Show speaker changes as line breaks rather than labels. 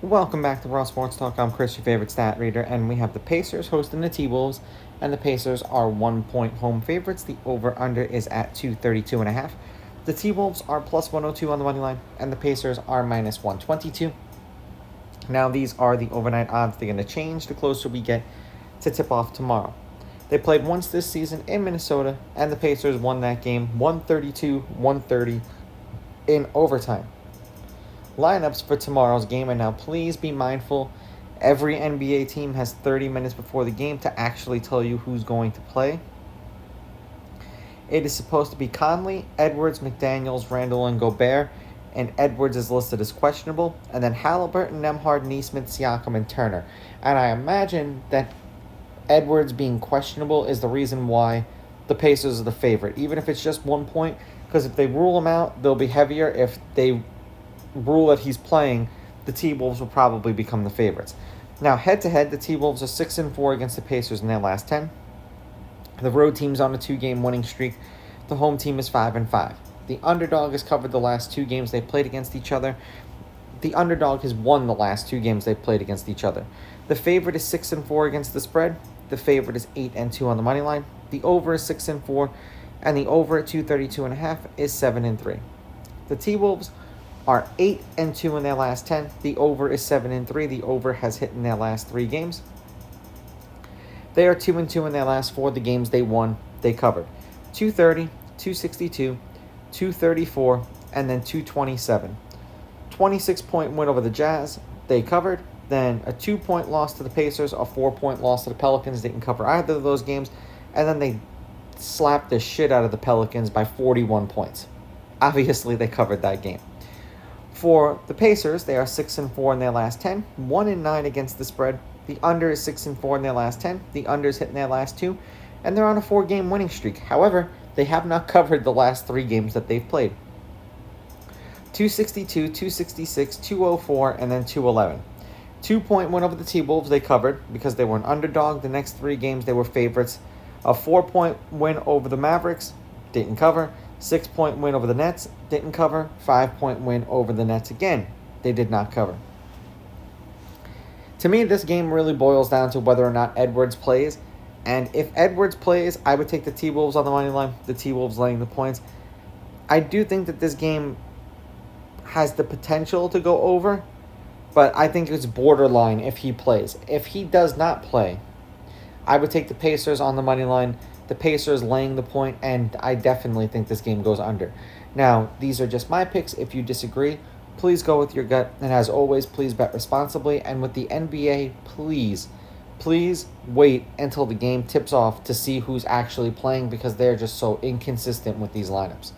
Welcome back to Raw Sports Talk. I'm Chris, your favorite stat reader, and we have the Pacers hosting the T-Wolves, and the Pacers are 1-point home favorites. The over-under is at 232.5. The T-Wolves are plus 102 on the money line, and the Pacers are minus 122. Now, these are the overnight odds. They're going to change the closer we get to tip-off tomorrow. They played once this season in Minnesota, and the Pacers won that game 132-130 in overtime. Lineups for tomorrow's game, and now please be mindful, every NBA team has 30 minutes before the game to actually tell you who's going to play. It is supposed to be Conley, Edwards, McDaniels, Randall, and Gobert, and Edwards is listed as questionable, and then Halliburton, Nembhard, Neesmith, Siakam, and Turner. And I imagine that Edwards being questionable is the reason why the Pacers are the favorite, even if it's just 1 point, because if they rule him out, they'll be heavier. If they rule that he's playing, the T-Wolves will probably become the favorites. Now, head-to-head, the T-Wolves are 6-4 against the Pacers in their last 10. The road team's on a 2-game winning streak. The home team is 5-5. The underdog has covered the last 2 games they played against each other. The underdog has won the last 2 games they've played against each other. The favorite is 6-4 against the spread. The favorite is 8-2 on the money line. The over is 6-4, and the over at 232.5 is 7-3. The T-Wolves are 8-2 in their last 10. The over is 7-3. The over has hit in their last 3 games. They are 2-2 in their last 4. The games they won, they covered. 230, 262, 234, and then 227. 26-point win over the Jazz, they covered. Then a 2-point loss to the Pacers, a 4-point loss to the Pelicans. Didn't cover either of those games. And then they slapped the shit out of the Pelicans by 41 points. Obviously, they covered that game. For the Pacers, they are 6-4 in their last 10, 1-9 against the spread. The under is 6-4 in their last 10. The under is hitting their last 2, and they're on a 4-game winning streak. However, they have not covered the last 3 games that they've played. 262, 266, 204, and then 211. 2-point win over the T-Wolves, they covered because they were an underdog. The next 3 games, they were favorites. A 4-point win over the Mavericks, didn't cover. 6-point win over the Nets, didn't cover. 5-point win over the Nets again, they did not cover. To me, this game really boils down to whether or not Edwards plays. And if Edwards plays, I would take the T-Wolves on the money line, the T-Wolves laying the points. I do think that this game has the potential to go over, but I think it's borderline if he plays. If he does not play, I would take the Pacers on the money line, the Pacers laying the point, and I definitely think this game goes under. Now, these are just my picks. If you disagree, please go with your gut. And as always, please bet responsibly. And with the NBA, please wait until the game tips off to see who's actually playing, because they're just so inconsistent with these lineups.